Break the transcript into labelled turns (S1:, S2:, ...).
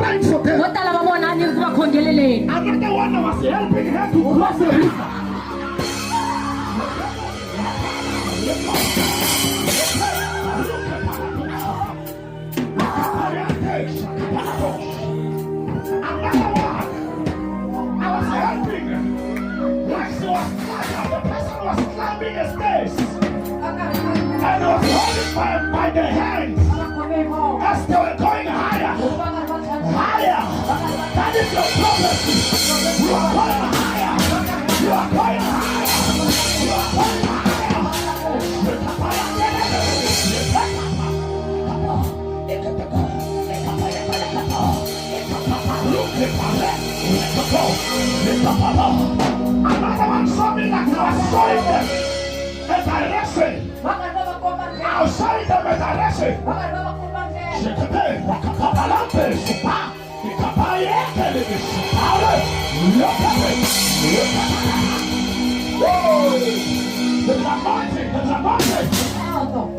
S1: praying for them.
S2: Another one was helping her to cross the river. Another one, I was helping. When she was climbing, the person was climbing a stairs. And I was holding by the hands as they were going higher. Higher. That is your problem. You are going higher. You are going higher. You are going higher. Another one saw me like I was showing them a direction. I was showing them a direction. There's a mountain.